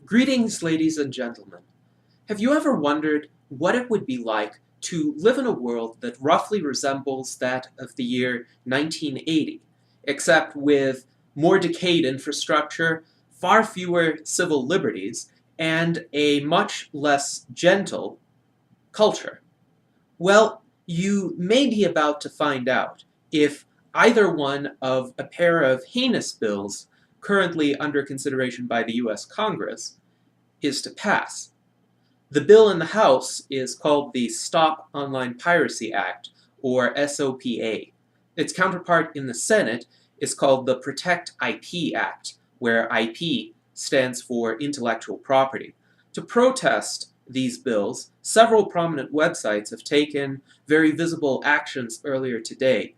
Greetings, ladies and gentlemen. Have you ever wondered what it would be like to live in a world that roughly resembles that of the year 1980, except with more decayed infrastructure, far fewer civil liberties, and a much less gentle culture? Well, you may be about to find out if either one of a pair of heinous bills currently under consideration by the US Congress is to pass. The bill in the House is called the Stop Online Piracy Act, or SOPA. Its counterpart in the Senate is called the Protect IP Act, where IP stands for intellectual property. To protest these bills, several prominent websites have taken very visible actions earlier today.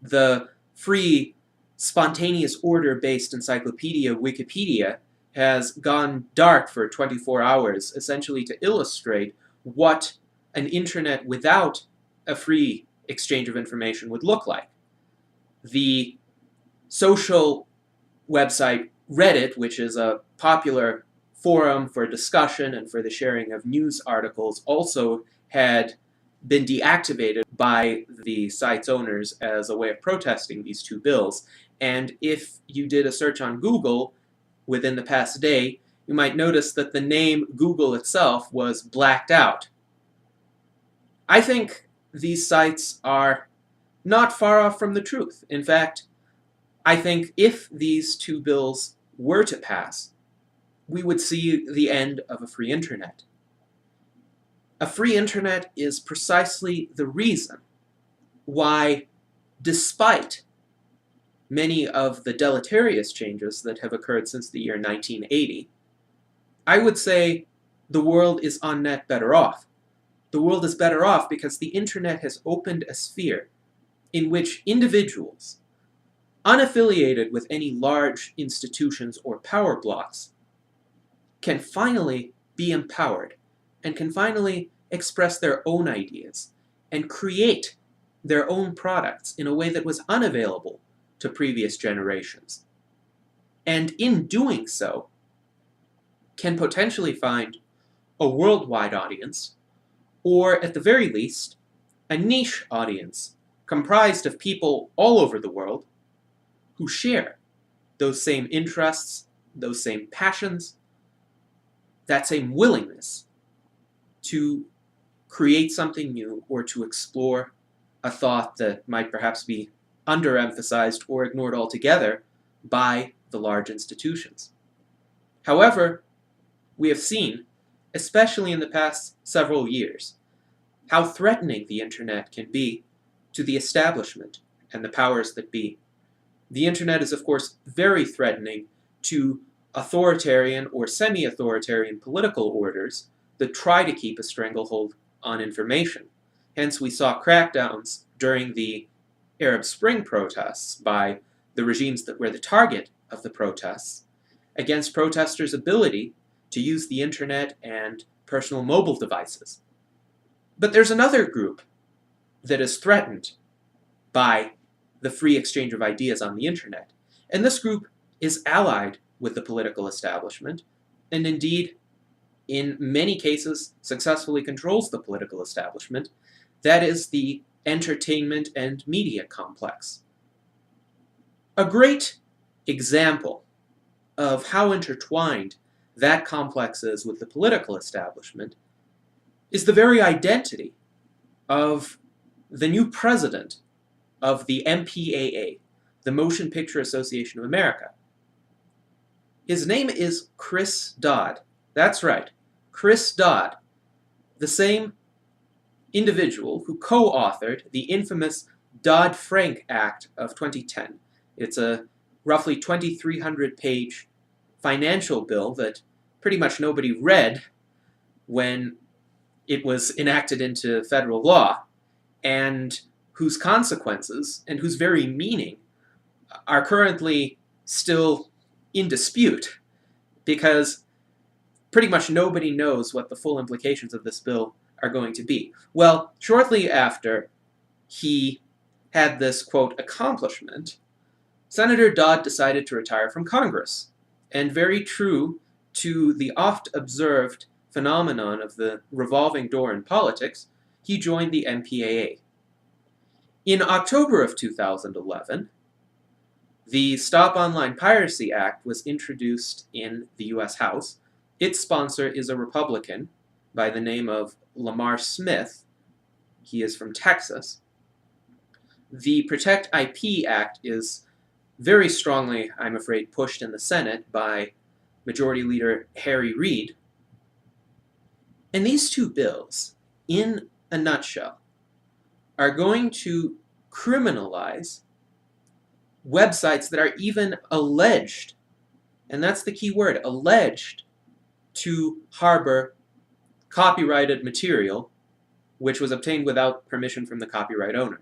The free, spontaneous order-based encyclopedia Wikipedia has gone dark for 24 hours, essentially to illustrate what an internet without a free exchange of information would look like. The social website Reddit, which is a popular forum for discussion and for the sharing of news articles, also had been deactivated by the site's owners as a way of protesting these two bills. And if you did a search on Google within the past day, you might notice that the name Google itself was blacked out. I think these sites are not far off from the truth. In fact, I think if these two bills were to pass, we would see the end of a free internet. A free internet is precisely the reason why, despite many of the deleterious changes that have occurred since the year 1980, I would say the world is on net better off. The world is better off because the internet has opened a sphere in which individuals, unaffiliated with any large institutions or power blocks, can finally be empowered and can finally express their own ideas and create their own products in a way that was unavailable to previous generations. And in doing so, can potentially find a worldwide audience, or at the very least, a niche audience comprised of people all over the world who share those same interests, those same passions, that same willingness to create something new or to explore a thought that might perhaps be underemphasized or ignored altogether by the large institutions. However, we have seen, especially in the past several years, how threatening the internet can be to the establishment and the powers that be. The internet is, of course, very threatening to authoritarian or semi-authoritarian political orders that try to keep a stranglehold on information. Hence, we saw crackdowns during the Arab Spring protests by the regimes that were the target of the protests against protesters' ability to use the internet and personal mobile devices. But there's another group that is threatened by the free exchange of ideas on the internet. And this group is allied with the political establishment, and indeed, in many cases, successfully controls the political establishment. That is the entertainment and media complex. A great example of how intertwined that complex is with the political establishment is the very identity of the new president of the MPAA, the Motion Picture Association of America. His name is Chris Dodd. That's right, Chris Dodd, the same individual who co-authored the infamous Dodd-Frank Act of 2010. It's a roughly 2,300-page financial bill that pretty much nobody read when it was enacted into federal law, and whose consequences and whose very meaning are currently still in dispute, because pretty much nobody knows what the full implications of this bill are going to be. Well, shortly after he had this, quote, accomplishment, Senator Dodd decided to retire from Congress. And very true to the oft-observed phenomenon of the revolving door in politics, he joined the MPAA. In October of 2011, the Stop Online Piracy Act was introduced in the US House. Its sponsor is a Republican by the name of Lamar Smith. He is from Texas. The Protect IP Act is very strongly, I'm afraid, pushed in the Senate by Majority Leader Harry Reid. And these two bills, in a nutshell, are going to criminalize websites that are even alleged, and that's the key word, alleged, to harbor copyrighted material which was obtained without permission from the copyright owner.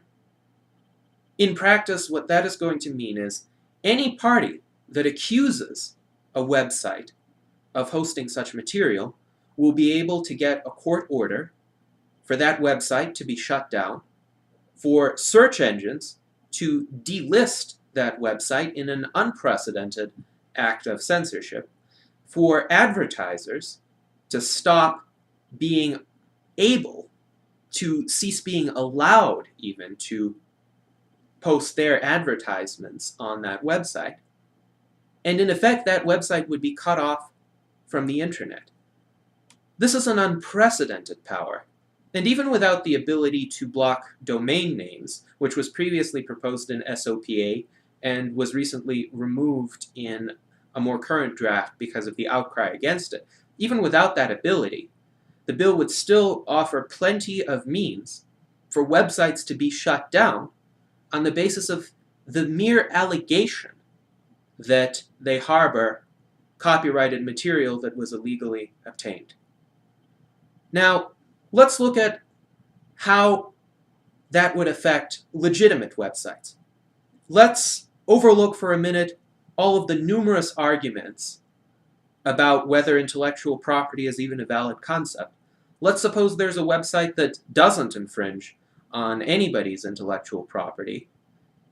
In practice, what that is going to mean is any party that accuses a website of hosting such material will be able to get a court order for that website to be shut down, for search engines to delist that website in an unprecedented act of censorship, for advertisers to stop being able to cease being allowed even to post their advertisements on that website. And in effect, that website would be cut off from the internet. This is an unprecedented power. And even without the ability to block domain names, which was previously proposed in SOPA and was recently removed in a more current draft because of the outcry against it, even without that ability, the bill would still offer plenty of means for websites to be shut down on the basis of the mere allegation that they harbor copyrighted material that was illegally obtained. Now, let's look at how that would affect legitimate websites. Let's overlook for a minute all of the numerous arguments about whether intellectual property is even a valid concept. Let's suppose there's a website that doesn't infringe on anybody's intellectual property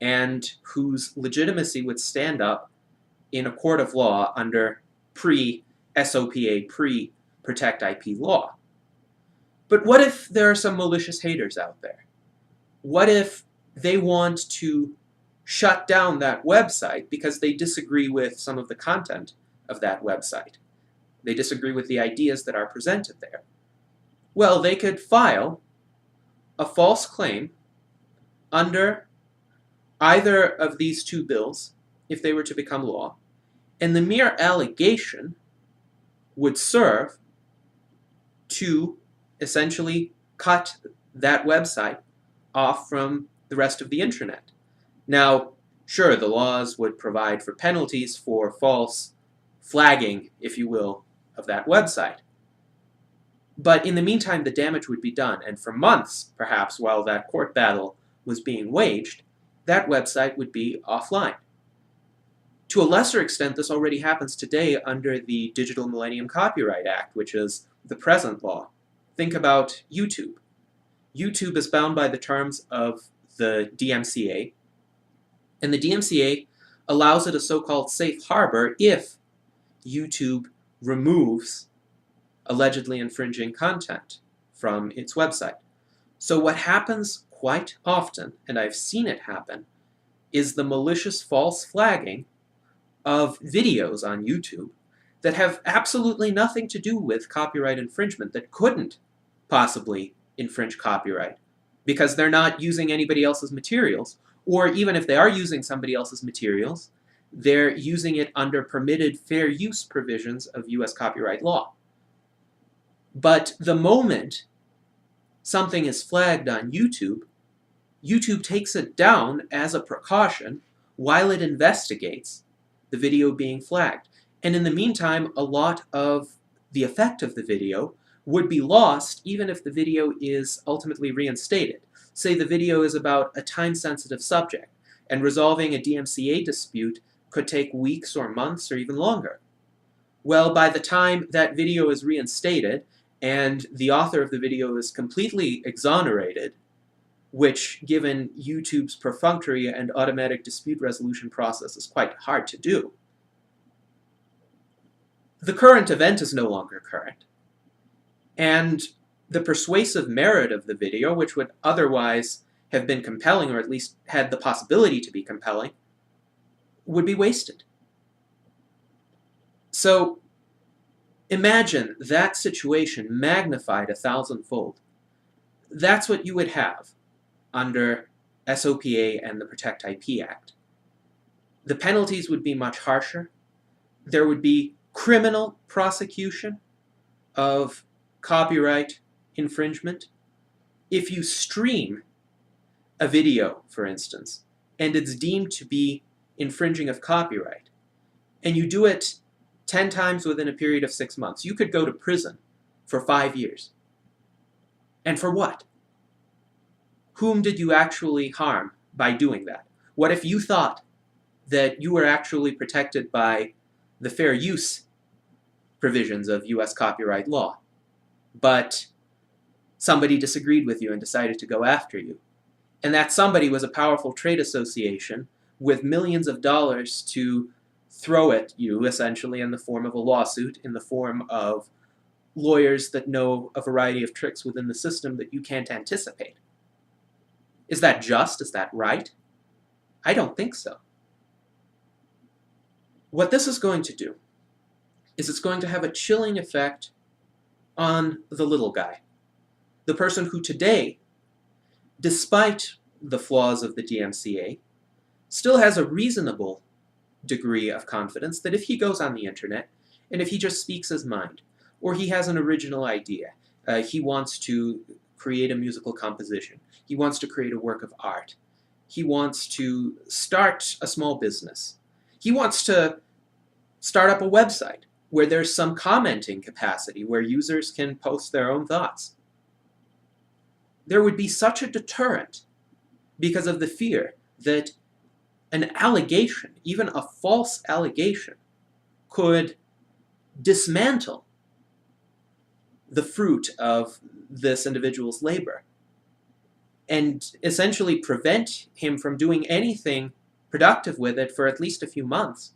and whose legitimacy would stand up in a court of law under pre-SOPA, pre-Protect IP law. But what if there are some malicious haters out there? What if they want to shut down that website because they disagree with some of the content of that website? They disagree with the ideas that are presented there. Well, they could file a false claim under either of these two bills if they were to become law, and the mere allegation would serve to essentially cut that website off from the rest of the internet. Now, sure, the laws would provide for penalties for false flagging, if you will, of that website. But in the meantime, the damage would be done, and for months, perhaps, while that court battle was being waged, that website would be offline. To a lesser extent, this already happens today under the Digital Millennium Copyright Act, which is the present law. Think about YouTube. YouTube is bound by the terms of the DMCA, and the DMCA allows it a so-called safe harbor if YouTube removes allegedly infringing content from its website. So what happens quite often, and I've seen it happen, is the malicious false flagging of videos on YouTube that have absolutely nothing to do with copyright infringement, that couldn't possibly infringe copyright because they're not using anybody else's materials, or even if they are using somebody else's materials, they're using it under permitted fair use provisions of US copyright law. But the moment something is flagged on YouTube, YouTube takes it down as a precaution while it investigates the video being flagged. And in the meantime, a lot of the effect of the video would be lost even if the video is ultimately reinstated. Say the video is about a time-sensitive subject, and resolving a DMCA dispute could take weeks or months or even longer. Well, by the time that video is reinstated and the author of the video is completely exonerated, which, given YouTube's perfunctory and automatic dispute resolution process, is quite hard to do, the current event is no longer current. And the persuasive merit of the video, which would otherwise have been compelling, or at least had the possibility to be compelling, would be wasted. So imagine that situation magnified 1,000-fold. That's what you would have under SOPA and the Protect IP Act. The penalties would be much harsher. There would be criminal prosecution of copyright infringement. If you stream a video, for instance, and it's deemed to be infringing of copyright, and you do it 10 times within a period of 6 months, you could go to prison for 5 years. And for what? Whom did you actually harm by doing that? What if you thought that you were actually protected by the fair use provisions of US copyright law, but somebody disagreed with you and decided to go after you? And that somebody was a powerful trade association with millions of dollars to throw at you, essentially, in the form of a lawsuit, in the form of lawyers that know a variety of tricks within the system that you can't anticipate. Is that just? Is that right? I don't think so. What this is going to do is it's going to have a chilling effect on the little guy, the person who today, despite the flaws of the DMCA, still has a reasonable degree of confidence that if he goes on the internet and if he just speaks his mind, or he has an original idea, he wants to create a musical composition, he wants to create a work of art, he wants to start a small business, he wants to start up a website where there's some commenting capacity, where users can post their own thoughts. There would be such a deterrent because of the fear that an allegation, even a false allegation, could dismantle the fruit of this individual's labor and essentially prevent him from doing anything productive with it for at least a few months.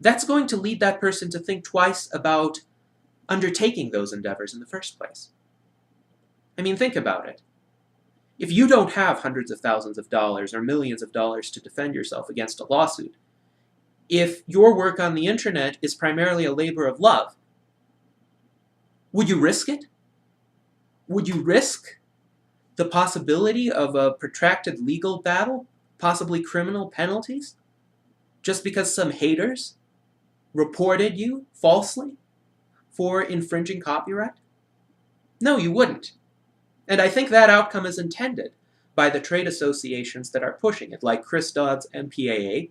That's going to lead that person to think twice about undertaking those endeavors in the first place. I mean, think about it. If you don't have hundreds of thousands of dollars or millions of dollars to defend yourself against a lawsuit, if your work on the internet is primarily a labor of love, would you risk it? Would you risk the possibility of a protracted legal battle, possibly criminal penalties, just because some haters reported you falsely for infringing copyright? No, you wouldn't. And I think that outcome is intended by the trade associations that are pushing it, like Chris Dodd's MPAA,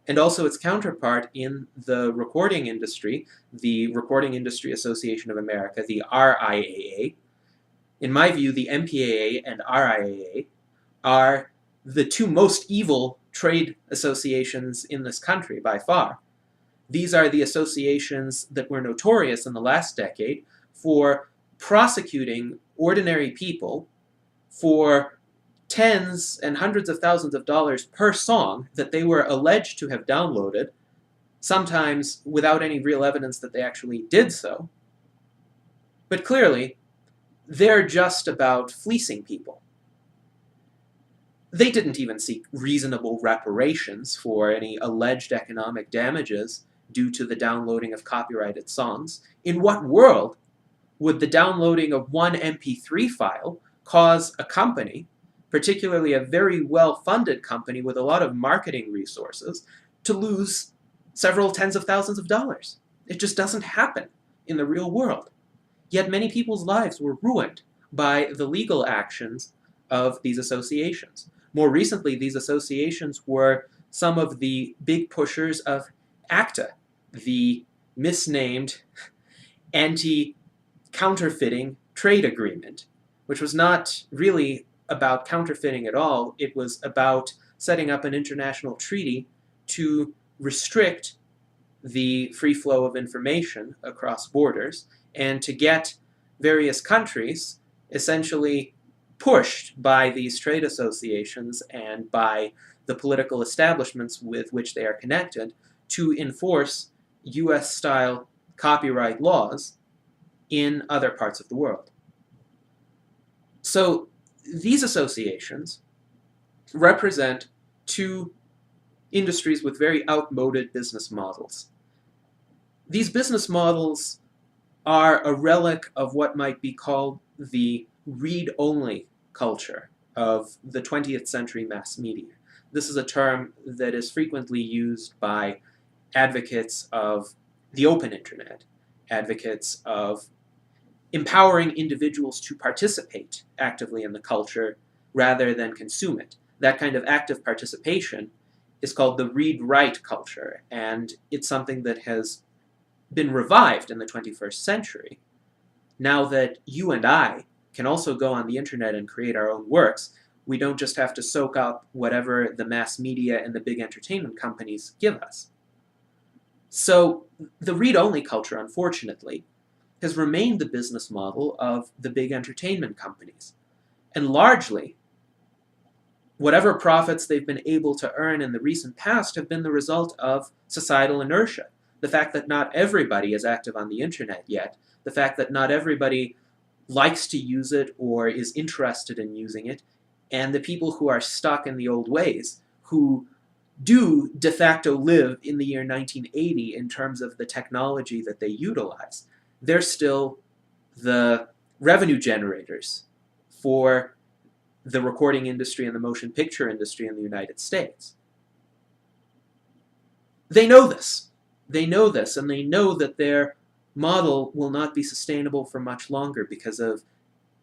and also its counterpart in the recording industry, the Recording Industry Association of America, the RIAA. In my view, the MPAA and RIAA are the two most evil trade associations in this country by far. These are the associations that were notorious in the last decade for prosecuting ordinary people for tens and hundreds of thousands of dollars per song that they were alleged to have downloaded, sometimes without any real evidence that they actually did so. But clearly, they're just about fleecing people. They didn't even seek reasonable reparations for any alleged economic damages due to the downloading of copyrighted songs. In what world would the downloading of one MP3 file cause a company, particularly a very well-funded company with a lot of marketing resources, to lose several tens of thousands of dollars? It just doesn't happen in the real world. Yet many people's lives were ruined by the legal actions of these associations. More recently, these associations were some of the big pushers of ACTA, the misnamed anti-counterfeiting trade agreement, which was not really about counterfeiting at all. It was about setting up an international treaty to restrict the free flow of information across borders and to get various countries essentially pushed by these trade associations and by the political establishments with which they are connected to enforce US-style copyright laws in other parts of the world. So these associations represent two industries with very outmoded business models. These business models are a relic of what might be called the read-only culture of the 20th century mass media. This is a term that is frequently used by advocates of the open internet, advocates of empowering individuals to participate actively in the culture rather than consume it. That kind of active participation is called the read-write culture, and it's something that has been revived in the 21st century. Now that you and I can also go on the internet and create our own works, we don't just have to soak up whatever the mass media and the big entertainment companies give us. So the read-only culture, unfortunately, has remained the business model of the big entertainment companies. And largely, whatever profits they've been able to earn in the recent past have been the result of societal inertia. The fact that not everybody is active on the internet yet, the fact that not everybody likes to use it or is interested in using it, and the people who are stuck in the old ways, who do de facto live in the year 1980 in terms of the technology that they utilize, they're still the revenue generators for the recording industry and the motion picture industry in the United States. They know this. They know this, and they know that their model will not be sustainable for much longer because of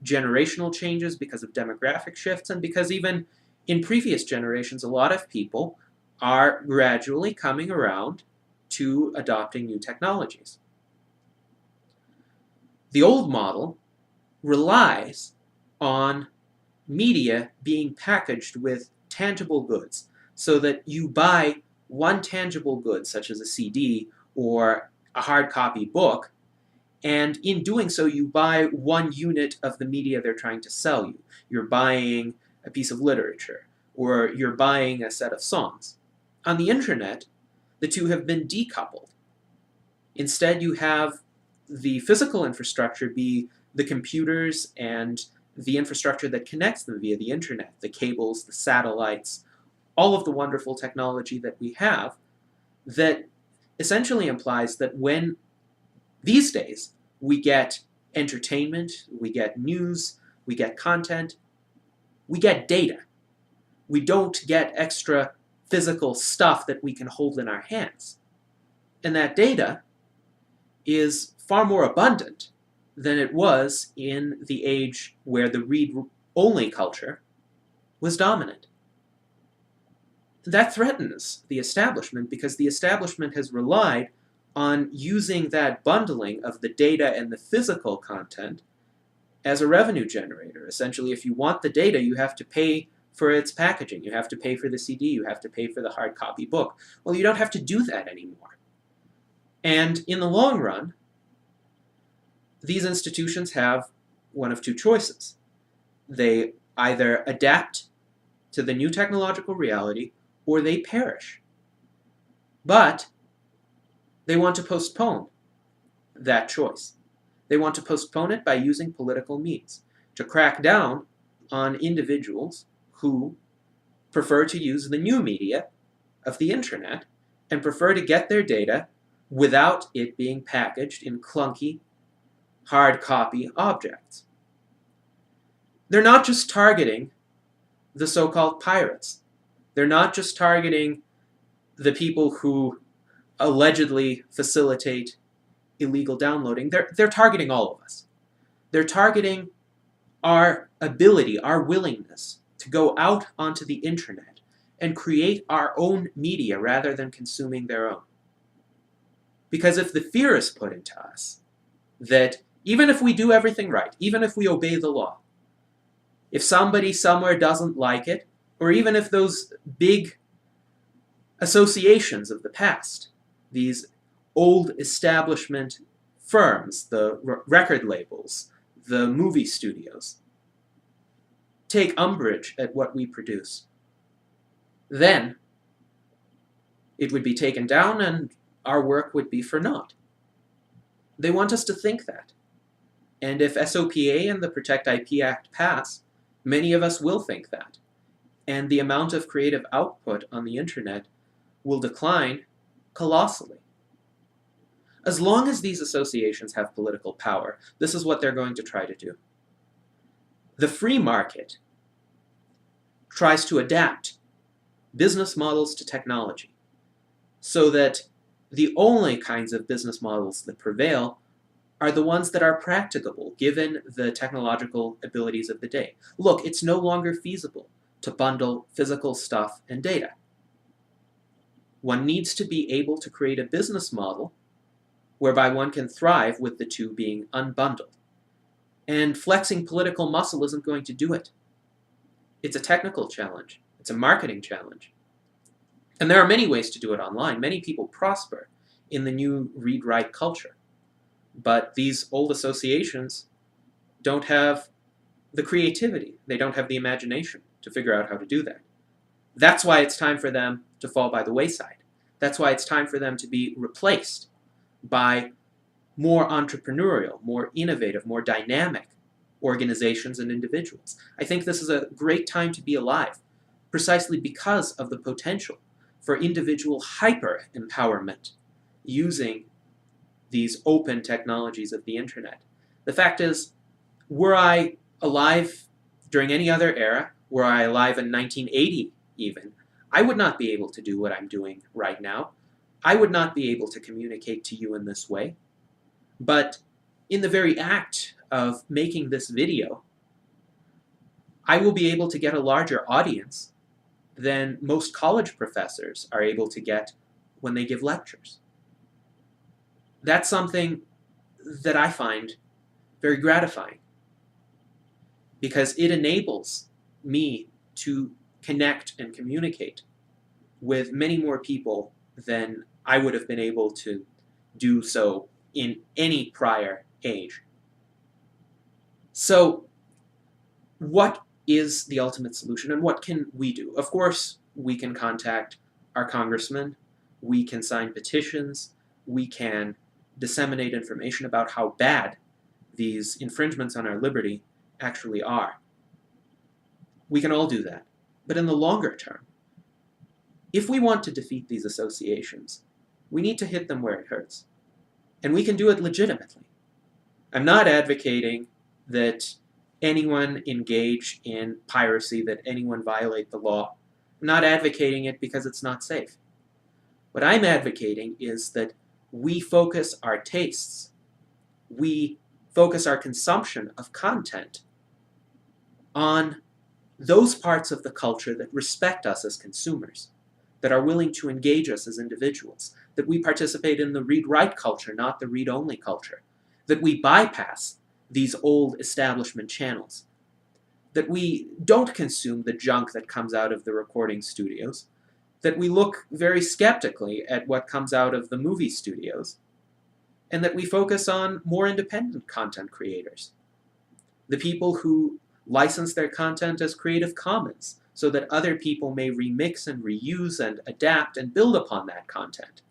generational changes, because of demographic shifts, and because even in previous generations, a lot of people are gradually coming around to adopting new technologies. The old model relies on media being packaged with tangible goods, so that you buy one tangible good, such as a CD or a hard copy book, and in doing so you buy one unit of the media they're trying to sell you. You're buying a piece of literature, or you're buying a set of songs. On the internet, the two have been decoupled. Instead, you have the physical infrastructure be the computers and the infrastructure that connects them via the internet, the cables, the satellites, all of the wonderful technology that we have, that essentially implies that when these days we get entertainment, we get news, we get content, we get data. We don't get extra physical stuff that we can hold in our hands. And that data is far more abundant than it was in the age where the read-only culture was dominant. That threatens the establishment, because the establishment has relied on using that bundling of the data and the physical content as a revenue generator. Essentially, if you want the data, you have to pay for its packaging. You have to pay for the CD. You have to pay for the hard copy book. Well, you don't have to do that anymore. And in the long run, these institutions have one of two choices. They either adapt to the new technological reality, or they perish. But they want to postpone that choice. They want to postpone it by using political means to crack down on individuals who prefer to use the new media of the internet and prefer to get their data without it being packaged in clunky, hard copy objects. They're not just targeting the so-called pirates. They're not just targeting the people who allegedly facilitate illegal downloading. They're targeting all of us. They're targeting our ability, our willingness to go out onto the internet and create our own media rather than consuming their own. Because if the fear is put into us that even if we do everything right, even if we obey the law, if somebody somewhere doesn't like it, or even if those big associations of the past, these old establishment firms, the record labels, the movie studios, take umbrage at what we produce, then it would be taken down and our work would be for naught. They want us to think that. And if SOPA and the Protect IP Act pass, many of us will think that. And the amount of creative output on the internet will decline colossally. As long as these associations have political power, this is what they're going to try to do. The free market tries to adapt business models to technology so that the only kinds of business models that prevail are the ones that are practicable given the technological abilities of the day. Look, it's no longer feasible to bundle physical stuff and data. One needs to be able to create a business model whereby one can thrive with the two being unbundled. And flexing political muscle isn't going to do it. It's a technical challenge. It's a marketing challenge. And there are many ways to do it online. Many people prosper in the new read-write culture. But these old associations don't have the creativity. They don't have the imagination to figure out how to do that. That's why it's time for them to fall by the wayside. That's why it's time for them to be replaced by more entrepreneurial, more innovative, more dynamic organizations and individuals. I think this is a great time to be alive, precisely because of the potential for individual hyper-empowerment using these open technologies of the internet. The fact is, were I alive during any other era, were I alive in 1980 even, I would not be able to do what I'm doing right now. I would not be able to communicate to you in this way. But in the very act of making this video, I will be able to get a larger audience than most college professors are able to get when they give lectures. That's something that I find very gratifying because it enables me to connect and communicate with many more people than I would have been able to do so in any prior age. So, what is the ultimate solution and what can we do? Of course, we can contact our congressman, we can sign petitions, we can disseminate information about how bad these infringements on our liberty actually are. We can all do that. But in the longer term, if we want to defeat these associations, we need to hit them where it hurts. And we can do it legitimately. I'm not advocating that anyone engage in piracy, that anyone violate the law. I'm not advocating it because it's not safe. What I'm advocating is that we focus our tastes, we focus our consumption of content on those parts of the culture that respect us as consumers, that are willing to engage us as individuals, that we participate in the read-write culture, not the read-only culture, that we bypass these old establishment channels, that we don't consume the junk that comes out of the recording studios, that we look very skeptically at what comes out of the movie studios, and that we focus on more independent content creators, the people who license their content as Creative Commons so that other people may remix and reuse and adapt and build upon that content.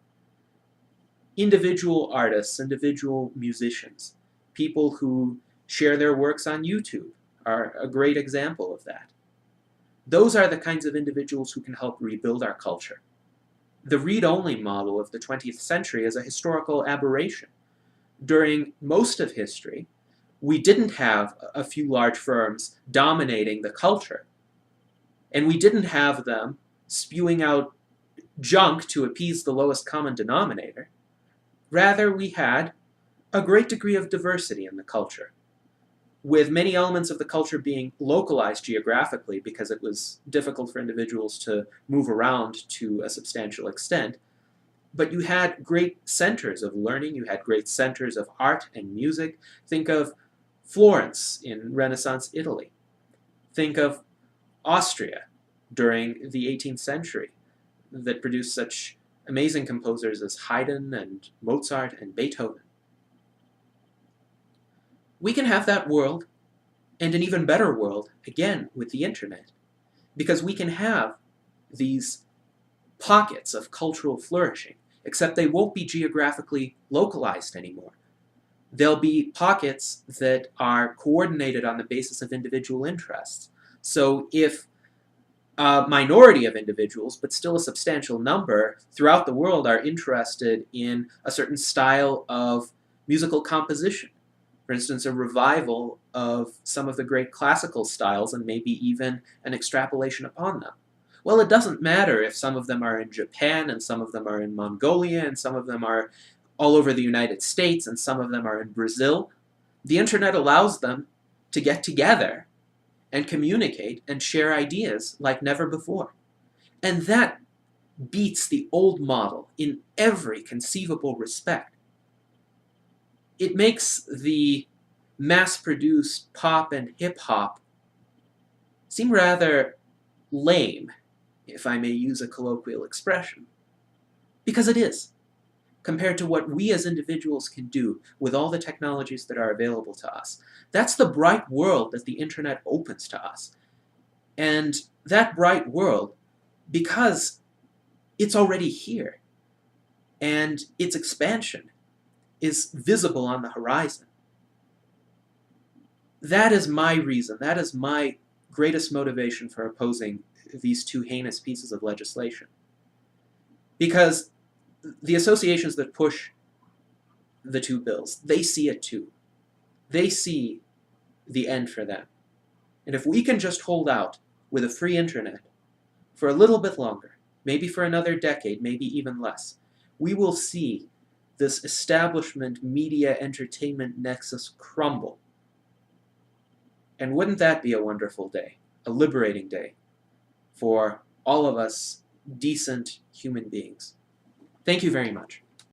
Individual artists, individual musicians, people who share their works on YouTube are a great example of that. Those are the kinds of individuals who can help rebuild our culture. The read-only model of the 20th century is a historical aberration. During most of history, we didn't have a few large firms dominating the culture, and we didn't have them spewing out junk to appease the lowest common denominator. Rather, we had a great degree of diversity in the culture, with many elements of the culture being localized geographically because it was difficult for individuals to move around to a substantial extent. But you had great centers of learning, you had great centers of art and music. Think of Florence in Renaissance Italy. Think of Austria during the 18th century that produced such amazing composers as Haydn and Mozart and Beethoven. We can have that world, and an even better world, again, with the internet, because we can have these pockets of cultural flourishing except they won't be geographically localized anymore. There'll be pockets that are coordinated on the basis of individual interests. So if a minority of individuals, but still a substantial number throughout the world, are interested in a certain style of musical composition, for instance, a revival of some of the great classical styles and maybe even an extrapolation upon them. Well, it doesn't matter if some of them are in Japan and some of them are in Mongolia and some of them are all over the United States and some of them are in Brazil. The internet allows them to get together and communicate and share ideas like never before. And that beats the old model in every conceivable respect. It makes the mass-produced pop and hip-hop seem rather lame, if I may use a colloquial expression. Because it is, compared to what we as individuals can do with all the technologies that are available to us. That's the bright world that the internet opens to us. And that bright world, because it's already here, and its expansion is visible on the horizon. That is my reason, that is my greatest motivation for opposing these two heinous pieces of legislation. Because the associations that push the two bills, they see it too. They see the end for them. And if we can just hold out with a free internet for a little bit longer, maybe for another decade, maybe even less, we will see this establishment media entertainment nexus crumble. And wouldn't that be a wonderful day, a liberating day for all of us decent human beings? Thank you very much.